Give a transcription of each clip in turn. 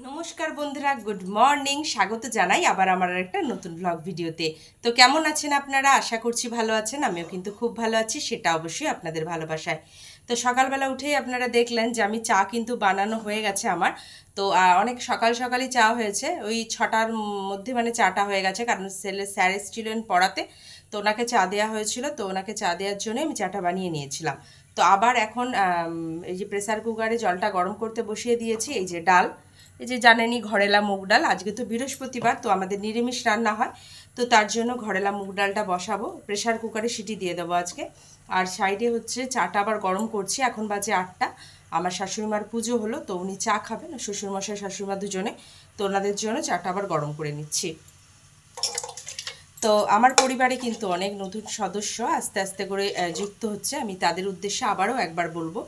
নমস্কার বন্ধুরা, good morning. স্বাগত জানাই আবার আমার একটা নতুন ব্লগ ভিডিওতে। তো কেমন আছেন আপনারা? আশা করছি ভালো আছেন। আমিও কিন্তু খুব ভালো আছি, সেটা অবশ্যই আপনাদের ভালোবাসায়। তো সকালবেলা উঠেই আপনারা দেখলেন যে আমি চা কিন্তু বানানো হয়ে গেছে আমার। তো অনেক সকাল সকালই চা হয়েছে, ওই 6টার মধ্যে মানে চাটা হয়ে গেছে, কারণ স্যার এসেছিলেন পড়াতে, তো ওনাকে চা দেওয়া হয়েছিল। তো ওনাকে চা দেওয়ার জন্য আমি চাটা বানিয়ে নিয়েছিলাম। তো আবার এখন এই যে প্রেসার কুকারে জলটা গরম করতে বসিয়ে দিয়েছি। এই যে ডাল, এই যে জানেনই ঘরেলা মুগ ডাল, আজকে তো বৃহস্পতিবার, তো আমাদের নিরামিষ রান্না হয়, তো তার জন্য ঘরেলা মুগ ডালটা বসাবো, প্রেসার কুকারে সিটি দিয়ে দেবো আজকে। আর সাইডে হচ্ছে চাটা আবার গরম করছি, এখন বাজে 8টা। আমার শাশুড়িমার পুজো হলো, তো উনি চা খাবেন, শ্বশুরমশাই শাশুড়িমা দুজনে, তো ওনাদের জন্য চাটা আবার গরম করে নিচ্ছি। তো আমার পরিবারে কিন্তু অনেক নতুন সদস্য আস্তে আস্তে করে যুক্ত হচ্ছে। আমি তাদের উদ্দেশ্যে আবারও একবার বলবো,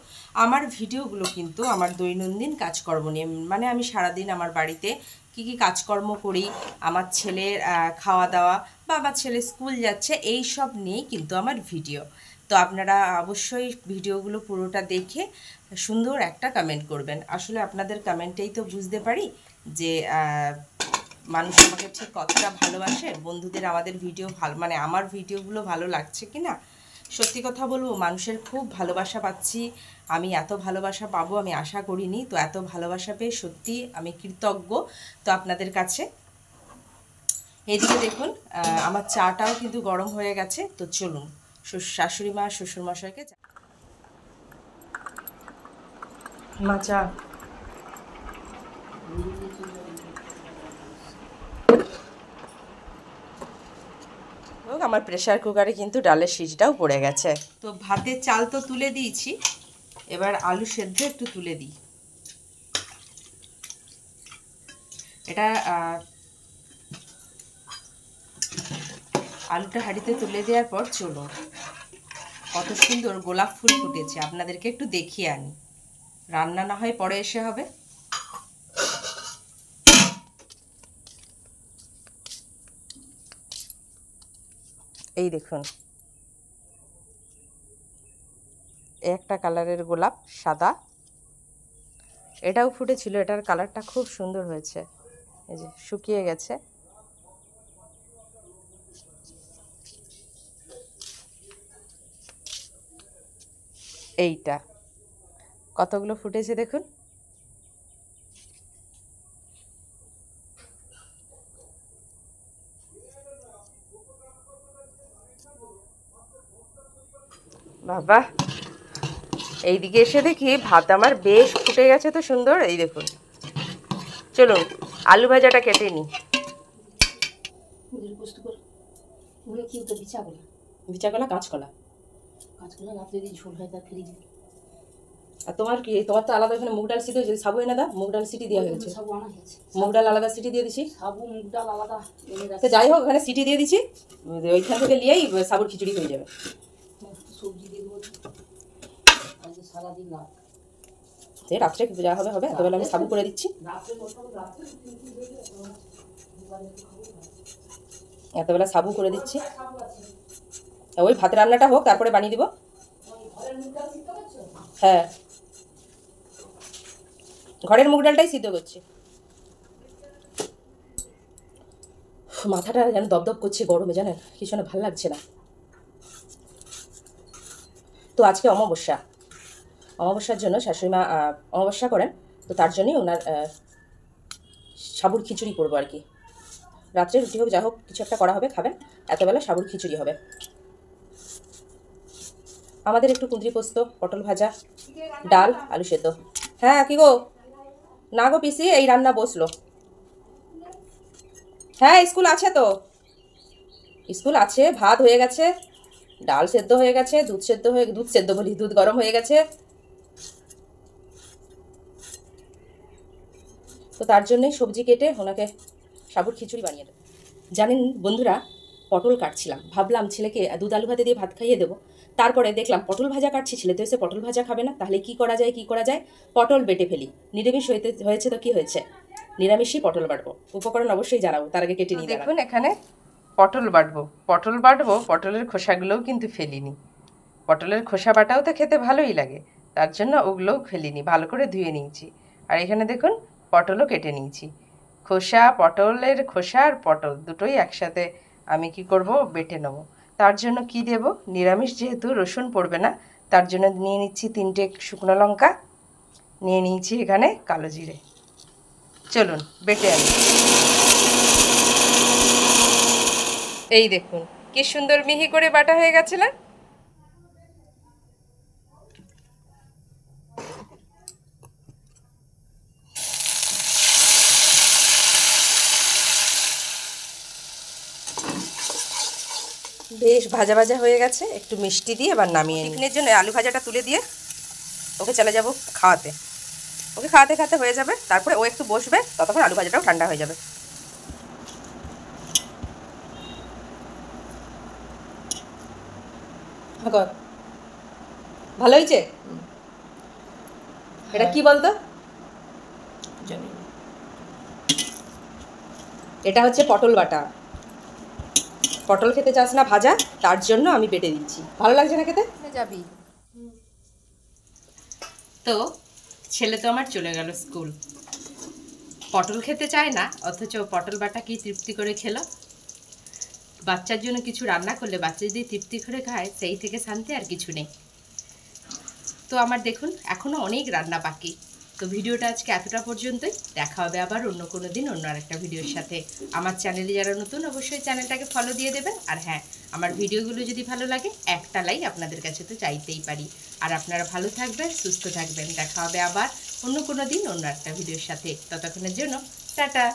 আমার ভিডিওগুলো কিন্তু আমার দৈনন্দিন কাজকর্ম নিয়ে, মানে আমি সারাদিন আমার বাড়িতে কি কি কাজকর্ম করি, আমার ছেলের খাওয়া দাওয়া বা আমার ছেলে স্কুল যাচ্ছে, এই সব নিয়েই কিন্তু আমার ভিডিও। তো আপনারা অবশ্যই ভিডিওগুলো পুরোটা দেখে সুন্দর একটা কমেন্ট করবেন। আসলে আপনাদের কমেন্টেই তো বুঝতে পারি যে মানুষ আমাকে ঠিক কতটা ভালোবাসে, বন্ধুদের আমাদের ভিডিও ভালো, মানে আমার ভিডিওগুলো ভালো লাগছে কি না। সত্যি কথা বলবো, মানুষের খুব ভালোবাসা পাচ্ছি। আমি এত ভালোবাসা পাবো আমি আশা করিনি, তো এত ভালোবাসা পেয়ে সত্যি আমি কৃতজ্ঞ তো আপনাদের কাছে। এদিকে দেখুন আমার চাটাও কিন্তু গরম হয়ে গেছে। তো চলুন শাশুড়ি মা শ্বশুরমশাইকে মা চা। আমার প্রেসার কুকারে কিন্তু ডালের সিটিটাও পড়ে গেছে। তো ভাতের চাল তো তুলে দিয়েছি, এবার আলু সেদ্ধ একটু তুলে দিই। এটা আলুটা হাঁড়িতে তুলে দেওয়ার পর চলুন, কত সুন্দর গোলাপ ফুল ফুটেছে আপনাদেরকে একটু দেখিয়ে আনি। রান্না না হয় পরে এসে হবে। এই দেখুন, একটা কালারের গোলাপ সাদা, এটাও ফুটেছিল, এটার কালারটা খুব সুন্দর হয়েছে। এই যে শুকিয়ে গেছে। এইটা কতগুলো ফুটেছে দেখুন। বাবা, এইদিকে এসে দেখি ভাত আমার বেশ ফুটে গেছে, তো সুন্দর। এই দেখুন, চলুন আলু ভাজাটা কেটে নিই। বিচাকলা কাঁচকলা, রাত্রে ঝোল হয় তার ফ্রিজে। আর তোমার কি, তোমার তো আলাদা এখানে মুগ ডাল সিটি হয়েছে, সাবু এনে দাও, মুগ ডাল সিটি দেওয়া হয়েছে, মুগ ডাল আলাদা সিটি দিয়ে দিছি, সাবু মুগ ডাল আলাদা। তো যাই হোক, ওখানে সিটি দিয়ে দিছি, ওইখান থেকে নিয়েই সাবুর খিচুড়ি হয়ে যাবে। সবজি দিয়ে দেবো সারাদিন রাত, রাত্রে যা হবে হবে, এতবেলা আমি সাবু করে দিচ্ছি, এতবেলা সাবু করে দিচ্ছি। ওই ভাত রান্নাটা হোক, তারপরে বানিয়ে দিব। হ্যাঁ, ঘরের মুগ ডালটাই সিদ্ধ করছি। মাথাটা যেন দপদপ করছে গরমে, জানেন কিছু না, ভালো লাগছে না। তো আজকে অমাবস্যা, অমাবস্যার জন্য শাশুড়িমা অমাবস্যা করেন, তো তার জন্যই ওনার সাবুর খিচুড়ি করবো আর কি। রাত্রে রুটি হোক যা হোক কিছু একটা করা হবে, খাবেন। এতবেলা সাবুর খিচুড়ি হবে। আমাদের একটু কুঁদরি পোস্ত, পটল ভাজা, ডাল, আলু সেদ্ধ। হ্যাঁ কি গো? না গো পিসি, এই রান্না বসলো। হ্যাঁ স্কুল আছে, তো স্কুল আছে, ভাত হয়ে গেছে, ডাল সেদ্ধ হয়ে গেছে, দুধ সেদ্ধ বলি, দুধ গরম হয়ে গেছে। তো তার জন্যই সবজি কেটে ওনাকে সাবুর খিচুড়ি বানিয়ে দেবো। জানেন বন্ধুরা, পটল কাটছিলাম, ভাবলাম ছেলেকে দুধ আলু ভাতে দিয়ে ভাত খাইয়ে দেবো। তারপরে দেখলাম পটল ভাজা কাটছি, ছেলে তো এসে পটল ভাজা খাবে না, তাহলে কি করা যায়, পটল বেটে ফেলি। নিরামিষ হয়েছে তো কি হয়েছে, নিরামিষই পটল বাটবো। উপকরণ অবশ্যই জানাবো, তার আগে কেটে নিয়ে দেখুন। এখানে পটল বাটবো, পটলের খোসাগুলোও কিন্তু ফেলিনি। পটলের খোসা বাটাও তো খেতে ভালোই লাগে, তার জন্য ওগুলোও ফেলিনি, ভালো করে ধুয়ে নিয়েছি। আর এখানে দেখুন পটলও কেটে নিয়েছি। খোসা, পটলের খোসা আর পটল দুটোই একসাথে আমি কি করব, বেটে নেব। তার জন্য কি দেব, নিরামিষ যেহেতু রসুন পড়বে না, তার জন্য নিয়ে নিচ্ছি 3টে শুকনো লঙ্কা, নিয়ে নিয়েছি এখানে কালো জিরে। চলুন বেটে আনি। এই দেখুন কি সুন্দর মিহি করে বাটা হয়ে গেছে না। বেশ ভাজা ভাজা হয়ে গেছে, একটু মিষ্টি দিয়ে এবার নামিয়ে নিই। টিফিনের জন্য আলু ভাজাটা তুলে দিয়ে ওকে চলে যাব খাওয়াতে। ওকে খাওয়াতে খাওয়াতে হয়ে যাবে, তারপরে ও একটু বসবে, ততক্ষণ আলু ভাজাটাও ঠান্ডা হয়ে যাবে। ভালো হয়েছে? এটা কি বলতো? জানি না। এটা হচ্ছে পটল বাটা। পটল খেতে চাস না ভাজা, তার জন্য আমি বেটে দিচ্ছি। ভালো লাগছে না খেতে? যাবি তো ছেলে তো আমার চলে গেল স্কুল। পটল খেতে চায় না, অথচ পটল বাটা কি তৃপ্তি করে খেলো। বাচ্চার জন্য কিছু রান্না করলে বাচ্চা যদি তৃপ্তি করে খায়, সেই থেকে শান্তি আর কিছু নেই। তো আমার দেখুন এখনও অনেক রান্না বাকি। তো ভিডিওটা আজকে এতটা পর্যন্তই। দেখা হবে আবার অন্য কোনো দিন অন্য আরেকটা ভিডিওর সাথে। আমার চ্যানেলে যারা নতুন, অবশ্যই চ্যানেলটাকে ফলো দিয়ে দেবেন। আর হ্যাঁ, আমার ভিডিওগুলো যদি ভালো লাগে একটা লাইক আপনাদের কাছে তো চাইতেই পারি। আর আপনারা ভালো থাকবেন, সুস্থ থাকবেন। দেখা হবে আবার অন্য কোনো দিন অন্য একটা ভিডিওর সাথে। ততক্ষণের জন্য টাটা।